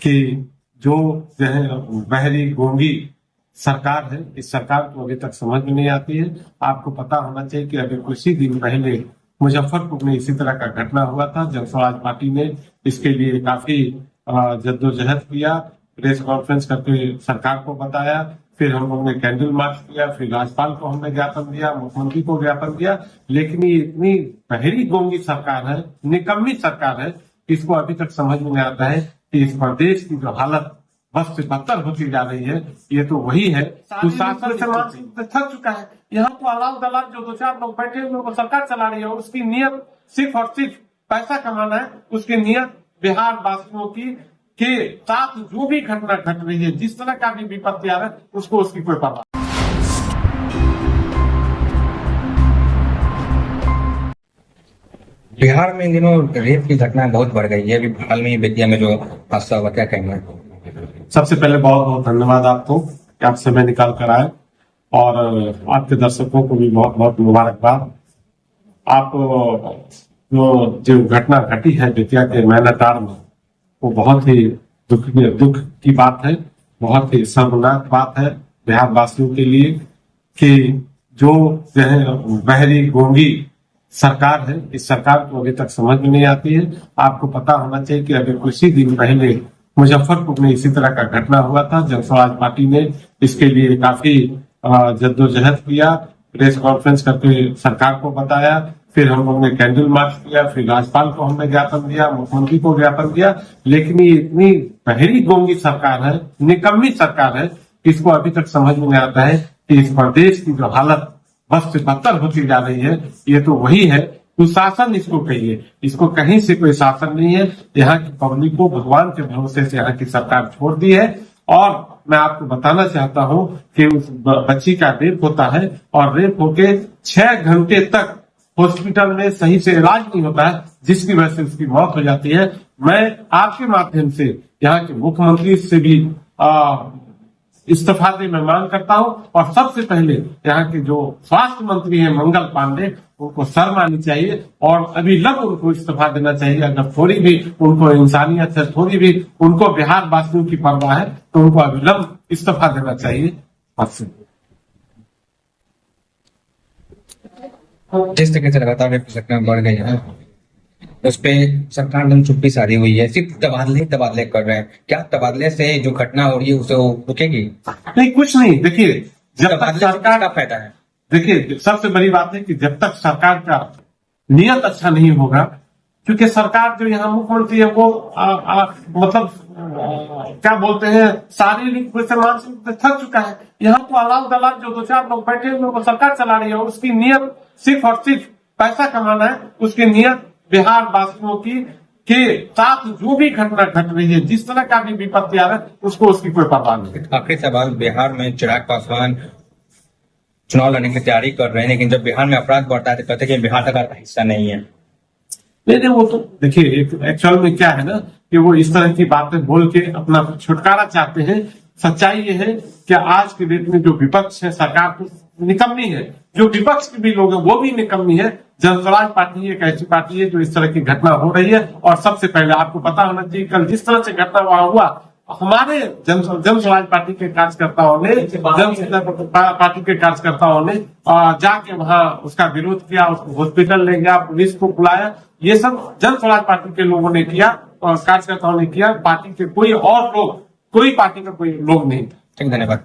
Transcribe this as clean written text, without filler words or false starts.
कि जो है बहरी गूंगी सरकार है, इस सरकार को अभी तक समझ में नहीं आती है। आपको पता होना चाहिए कि अभी कुछ ही दिन पहले मुजफ्फरपुर में इसी तरह का घटना हुआ था। जन स्वराज पार्टी ने इसके लिए काफी जद्दोजहद किया, प्रेस कॉन्फ्रेंस करके सरकार को बताया, फिर हम लोगों ने कैंडल मार्च किया, फिर राज्यपाल को हमने ज्ञापन दिया, मुख्यमंत्री को ज्ञापन दिया, लेकिन ये इतनी बहरी गोंगी सरकार है, निकम्मी सरकार है, इसको अभी तक समझ में नहीं आता है कि इस प्रदेश की जो हालत बस से बदतर होती जा रही है, ये तो वही है जो शासन से मानसिक थक चुका है। यहाँ तो अलाल दलाल जो दो चार लोग बैठे हुए वो सरकार चला रही है, उसकी नियत सिर्फ और सिर्फ पैसा कमाना है। उसकी नियत बिहार वासियों की के साथ जो भी घटना घट रही है, जिस तरह का भी विपत्ति आ रहा है, उसको उसकी कोई परवाह। बिहार में इन दिनों रेप की घटना बहुत बढ़ गई है। अभी हाल में ही बेतिया में जो हादसा हुआ, क्या कहेंगे? सबसे पहले बहुत बहुत धन्यवाद आपको कि आप समय निकाल कर आए, और आपके दर्शकों को भी बहुत बहुत मुबारकबाद। आप जो घटना घटी है बेतिया के मैनाटांड़ में, वो बहुत ही दुख की बात है, बहुत ही शर्मनाक बात है बिहार वासियों के लिए कि जो है बहरी गूंगी सरकार है, इस सरकार को अभी तक समझ में नहीं आती है। आपको पता होना चाहिए कि अभी कुछ ही दिन पहले मुजफ्फरपुर में इसी तरह का घटना हुआ था। जन स्वराज पार्टी ने इसके लिए काफी जद्दोजहद किया, प्रेस कॉन्फ्रेंस करके सरकार को बताया, फिर हम लोगों ने कैंडल मार्च किया, फिर राज्यपाल को हमने ज्ञापन दिया, मुख्यमंत्री को ज्ञापन दिया, लेकिन ये इतनी बहरी गोंगी सरकार है, निकम्मी सरकार है, इसको अभी तक समझ में नहीं आता है कि इस प्रदेश की जो हालत बस से बदतर होती जा रही है, ये तो वही है। कुशासन इसको कहिए, इसको कहीं से कोई शासन नहीं है। यहाँ की पब्लिक को भगवान के भरोसे से यहाँ की सरकार छोड़ दी है। और मैं आपको बताना चाहता हूँ कि उस बच्ची का रेप होता है, और रेप होके 6 घंटे तक हॉस्पिटल में सही से इलाज नहीं होता है, जिसकी वजह से उसकी मौत हो जाती है। मैं आपके माध्यम से यहाँ के मुख्यमंत्री से भी इस्तीफा दे मैं मांग करता हूं, और सबसे पहले यहाँ के जो स्वास्थ्य मंत्री हैं मंगल पांडे, उनको शर्म आनी चाहिए और अभी लग उनको इस्तीफा देना चाहिए। अगर थोड़ी भी उनको इंसानियत है, थोड़ी भी उनको बिहार वासियों की परवाह है, तो उनको अविलंब इस्तीफा देना चाहिए। जिस तरीके से लगातार रेप की घटना बढ़ गई है, उस पे सरकार ने चुप्पी साधी हुई है, सिर्फ तबादले कर रहे हैं। क्या तबादले से जो घटना हो रही है उसे वो रुकेगी? नहीं, कुछ नहीं। देखिए, जब तक सरकार का फायदा है, देखिए सबसे बड़ी बात है कि जब तक सरकार का नियत अच्छा नहीं होगा, क्योंकि सरकार जो यहाँ मुख्यमंत्री है वो मतलब क्या बोलते हैं, शारीरिक रूप से मानसिक रूप से थक चुका है। यहाँ तो अलाल दलाल जो दो चार लोग बैठे हुए वो सरकार चला रही है, उसकी नियत सिर्फ और सिर्फ पैसा कमाना है। उसकी नियत बिहार वासियों की के साथ जो भी घटना घट रही है, जिस तरह का भी विपत्ति आ रहा है, उसको उसकी कोई परवाह नहीं। आखिरी सवाल, बिहार में चिराग पासवान चुनाव लड़ने की तैयारी कर रहे हैं, लेकिन जब बिहार में अपराध बढ़ता है तो कहते हैं कि बिहार सरकार का हिस्सा नहीं है। नहीं, वो तो देखिए एक्चुअल में क्या है ना कि वो इस तरह की बातें बोल के अपना छुटकारा चाहते हैं। सच्चाई ये है कि आज के डेट में जो विपक्ष है, सरकार तो निकम्मी है, जो विपक्ष के भी लोग हैं वो भी निकम्मी है। जन स्वराज पार्टी एक ऐसी पार्टी है जो इस तरह की घटना हो रही है। और सबसे पहले आपको पता होना चाहिए, कल जिस तरह से घटना वहां हुआ, हमारे जन स्वराज पार्टी के कार्यकर्ताओं ने जाके वहां उसका विरोध किया, उसको हॉस्पिटल ले गया, पुलिस को बुलाया। ये सब जन स्वराज पार्टी के लोगों ने किया और कार्यकर्ताओं ने किया। पार्टी के कोई और लोग, कोई पार्टी का कोई लोग नहीं। ठीक, धन्यवाद।